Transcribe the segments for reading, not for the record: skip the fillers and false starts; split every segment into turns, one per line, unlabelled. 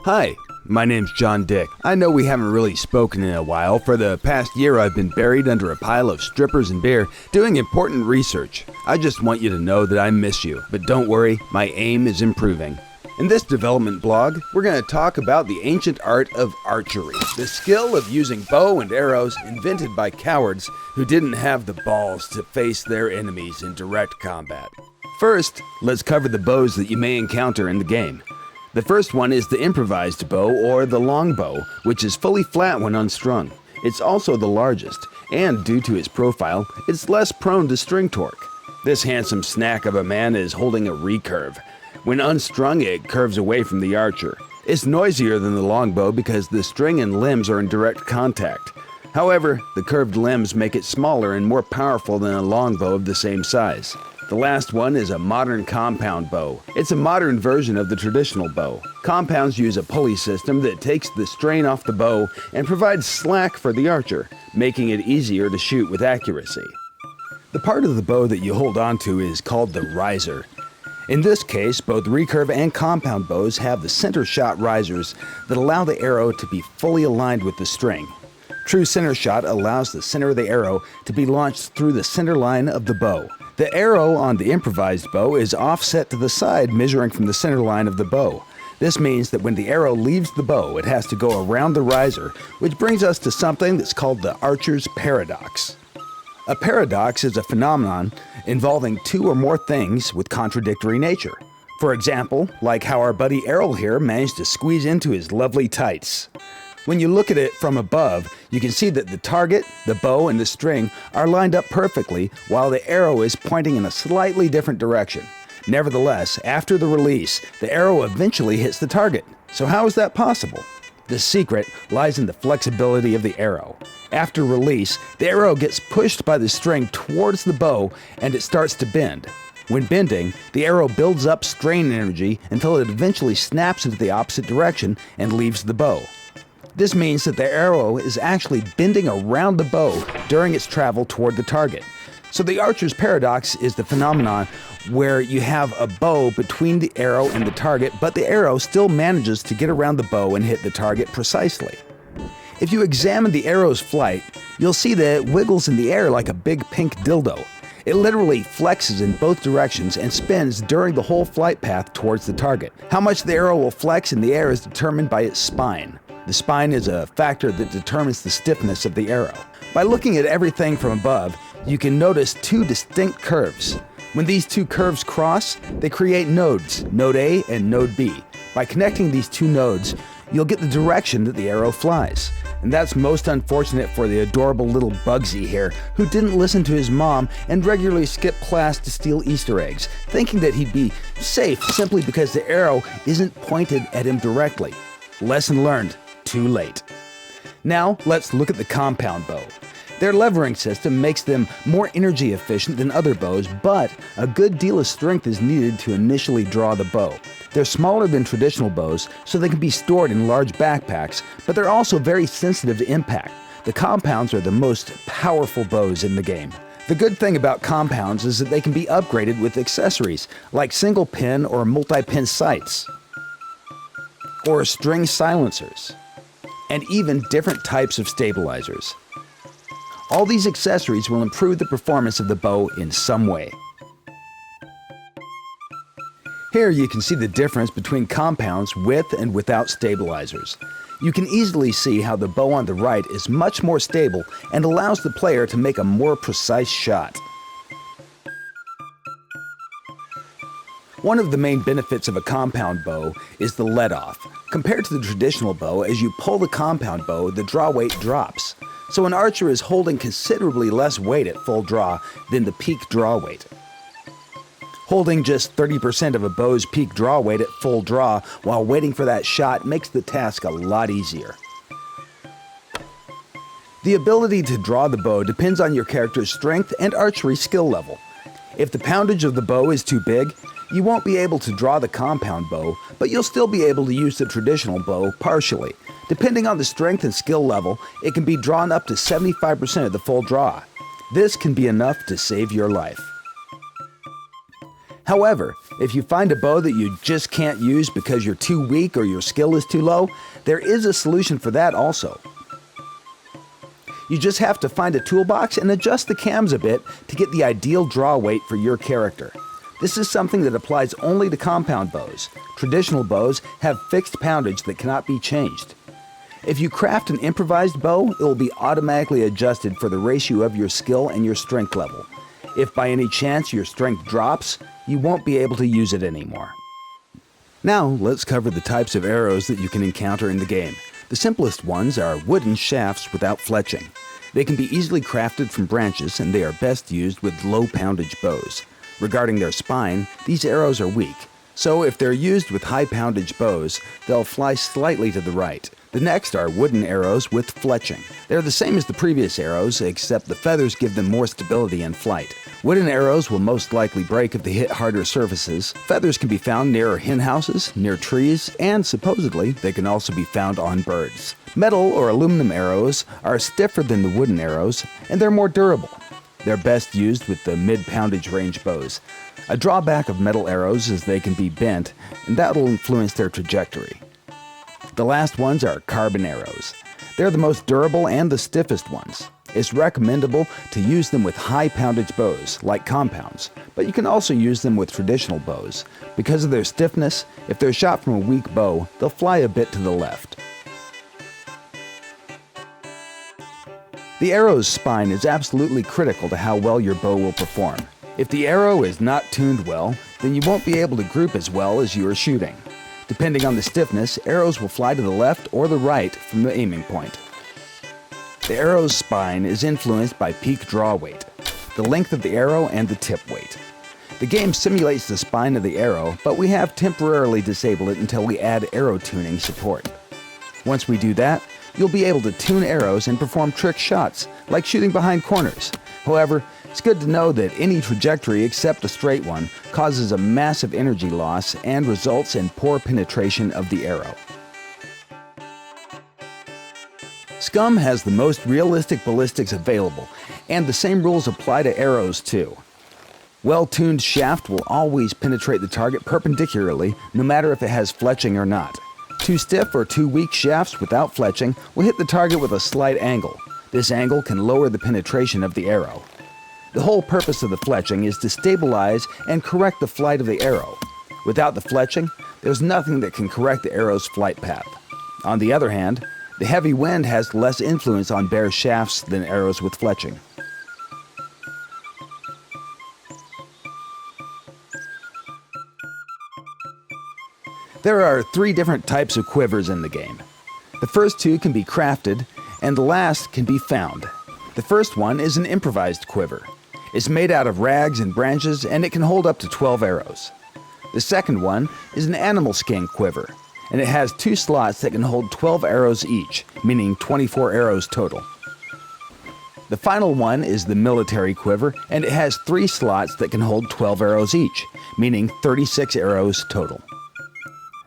Hi, my name's John Dick. I know we haven't really spoken in a while. For the past year, I've been buried under a pile of strippers and beer doing important research. I just want you to know that I miss you, but don't worry, my aim is improving. In this development blog, we're going to talk about the ancient art of archery, the skill of using bow and arrows invented by cowards who didn't have the balls to face their enemies in direct combat. First, let's cover the bows that you may encounter in the game. The first one is the improvised bow, or the longbow, which is fully flat when unstrung. It's also the largest, and due to its profile, it's less prone to string torque. This handsome snack of a man is holding a recurve. When unstrung, it curves away from the archer. It's noisier than the longbow because the string and limbs are in direct contact. However, the curved limbs make it smaller and more powerful than a longbow of the same size. The last one is a modern compound bow. It's a modern version of the traditional bow. Compounds use a pulley system that takes the strain off the bow and provides slack for the archer, making it easier to shoot with accuracy. The part of the bow that you hold onto is called the riser. In this case, both recurve and compound bows have the center shot risers that allow the arrow to be fully aligned with the string. True center shot allows the center of the arrow to be launched through the center line of the bow. The arrow on the improvised bow is offset to the side, measuring from the center line of the bow. This means that when the arrow leaves the bow, it has to go around the riser, which brings us to something that's called the archer's paradox. A paradox is a phenomenon involving two or more things with contradictory nature. For example, like how our buddy Errol here managed to squeeze into his lovely tights. When you look at it from above, you can see that the target, the bow, and the string are lined up perfectly while the arrow is pointing in a slightly different direction. Nevertheless, after the release, the arrow eventually hits the target. So how is that possible? The secret lies in the flexibility of the arrow. After release, the arrow gets pushed by the string towards the bow and it starts to bend. When bending, the arrow builds up strain energy until it eventually snaps into the opposite direction and leaves the bow. This means that the arrow is actually bending around the bow during its travel toward the target. So the archer's paradox is the phenomenon where you have a bow between the arrow and the target, but the arrow still manages to get around the bow and hit the target precisely. If you examine the arrow's flight, you'll see that it wiggles in the air like a big pink dildo. It literally flexes in both directions and spins during the whole flight path towards the target. How much the arrow will flex in the air is determined by its spine. The spine is a factor that determines the stiffness of the arrow. By looking at everything from above, you can notice two distinct curves. When these two curves cross, they create nodes, node A and node B. By connecting these two nodes, you'll get the direction that the arrow flies. And that's most unfortunate for the adorable little Bugsy here, who didn't listen to his mom and regularly skipped class to steal Easter eggs, thinking that he'd be safe simply because the arrow isn't pointed at him directly. Lesson learned, too late. Now, let's look at the compound bow. Their levering system makes them more energy efficient than other bows, but a good deal of strength is needed to initially draw the bow. They're smaller than traditional bows, so they can be stored in large backpacks, but they're also very sensitive to impact. The compounds are the most powerful bows in the game. The good thing about compounds is that they can be upgraded with accessories, like single pin or multi-pin sights, or string silencers, and even different types of stabilizers. All these accessories will improve the performance of the bow in some way. Here you can see the difference between compounds with and without stabilizers. You can easily see how the bow on the right is much more stable and allows the player to make a more precise shot. One of the main benefits of a compound bow is the let-off. Compared to the traditional bow, as you pull the compound bow, the draw weight drops. So an archer is holding considerably less weight at full draw than the peak draw weight. Holding just 30% of a bow's peak draw weight at full draw while waiting for that shot makes the task a lot easier. The ability to draw the bow depends on your character's strength and archery skill level. If the poundage of the bow is too big, you won't be able to draw the compound bow, but you'll still be able to use the traditional bow partially. Depending on the strength and skill level, it can be drawn up to 75% of the full draw. This can be enough to save your life. However, if you find a bow that you just can't use because you're too weak or your skill is too low, there is a solution for that also. You just have to find a toolbox and adjust the cams a bit to get the ideal draw weight for your character. This is something that applies only to compound bows. Traditional bows have fixed poundage that cannot be changed. If you craft an improvised bow, it will be automatically adjusted for the ratio of your skill and your strength level. If by any chance your strength drops, you won't be able to use it anymore. Now, let's cover the types of arrows that you can encounter in the game. The simplest ones are wooden shafts without fletching. They can be easily crafted from branches and they are best used with low poundage bows. Regarding their spine, these arrows are weak, so if they're used with high poundage bows, they'll fly slightly to the right. The next are wooden arrows with fletching. They're the same as the previous arrows, except the feathers give them more stability in flight. Wooden arrows will most likely break if they hit harder surfaces. Feathers can be found near hen houses, near trees, and supposedly they can also be found on birds. Metal or aluminum arrows are stiffer than the wooden arrows, and they're more durable. They're best used with the mid-poundage range bows. A drawback of metal arrows is they can be bent, and that will influence their trajectory. The last ones are carbon arrows. They're the most durable and the stiffest ones. It's recommendable to use them with high poundage bows, like compounds, but you can also use them with traditional bows. Because of their stiffness, if they're shot from a weak bow, they'll fly a bit to the left. The arrow's spine is absolutely critical to how well your bow will perform. If the arrow is not tuned well, then you won't be able to group as well as you are shooting. Depending on the stiffness, arrows will fly to the left or the right from the aiming point. The arrow's spine is influenced by peak draw weight, the length of the arrow, and the tip weight. The game simulates the spine of the arrow, but we have temporarily disabled it until we add arrow tuning support. Once we do that, you'll be able to tune arrows and perform trick shots, like shooting behind corners. However, it's good to know that any trajectory except a straight one causes a massive energy loss and results in poor penetration of the arrow. Scum has the most realistic ballistics available, and the same rules apply to arrows too. Well-tuned shaft will always penetrate the target perpendicularly, no matter if it has fletching or not. Too stiff or too weak shafts without fletching will hit the target with a slight angle. This angle can lower the penetration of the arrow. The whole purpose of the fletching is to stabilize and correct the flight of the arrow. Without the fletching, there's nothing that can correct the arrow's flight path. On the other hand, the heavy wind has less influence on bare shafts than arrows with fletching. There are 3 different types of quivers in the game. The first 2 can be crafted, and the last can be found. The first one is an improvised quiver. It's made out of rags and branches, and it can hold up to 12 arrows. The second one is an animal skin quiver, and it has 2 slots that can hold 12 arrows each, meaning 24 arrows total. The final one is the military quiver, and it has 3 slots that can hold 12 arrows each, meaning 36 arrows total.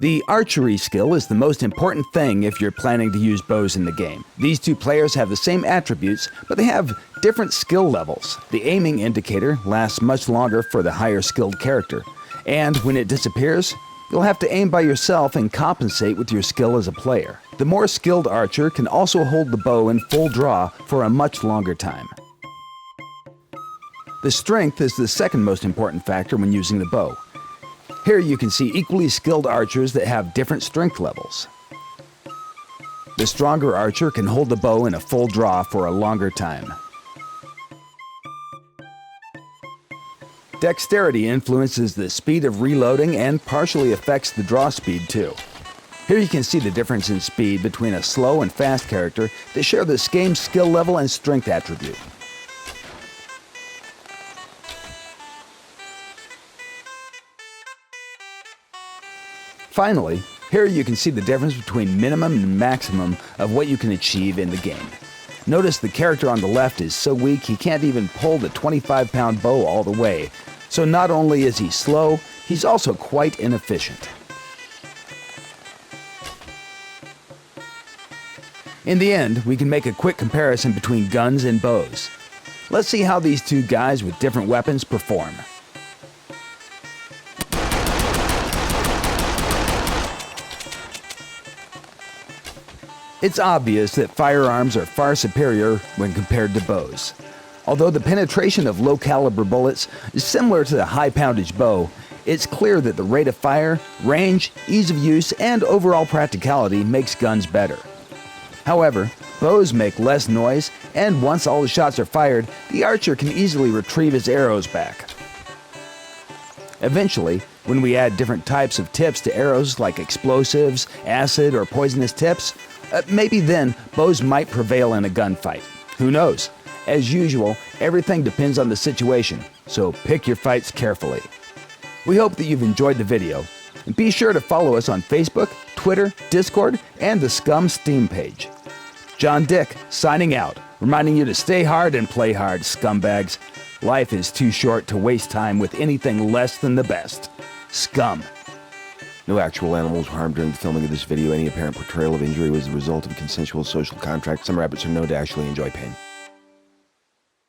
The archery skill is the most important thing if you're planning to use bows in the game. These 2 players have the same attributes, but they have different skill levels. The aiming indicator lasts much longer for the higher skilled character, and when it disappears, you'll have to aim by yourself and compensate with your skill as a player. The more skilled archer can also hold the bow in full draw for a much longer time. The strength is the second most important factor when using the bow. Here you can see equally skilled archers that have different strength levels. The stronger archer can hold the bow in a full draw for a longer time. Dexterity influences the speed of reloading and partially affects the draw speed too. Here you can see the difference in speed between a slow and fast character that share the same skill level and strength attribute. Finally, here you can see the difference between minimum and maximum of what you can achieve in the game. Notice the character on the left is so weak he can't even pull the 25-pound bow all the way, so not only is he slow, he's also quite inefficient. In the end, we can make a quick comparison between guns and bows. Let's see how these 2 guys with different weapons perform. It's obvious that firearms are far superior when compared to bows. Although the penetration of low-caliber bullets is similar to the high-poundage bow, it's clear that the rate of fire, range, ease of use, and overall practicality makes guns better. However, bows make less noise, and once all the shots are fired, the archer can easily retrieve his arrows back. Eventually, when we add different types of tips to arrows like explosives, acid, or poisonous tips, maybe then bows might prevail in a gunfight. Who knows? As usual, everything depends on the situation, so pick your fights carefully. We hope that you've enjoyed the video, and be sure to follow us on Facebook, Twitter, Discord, and the Scum Steam page. John Dick, signing out, reminding you to stay hard and play hard, scumbags. Life is too short to waste time with anything less than the best. Scum.
No actual animals were harmed during the filming of this video. Any apparent portrayal of injury was the result of a consensual social contract. Some rabbits are known to actually enjoy pain.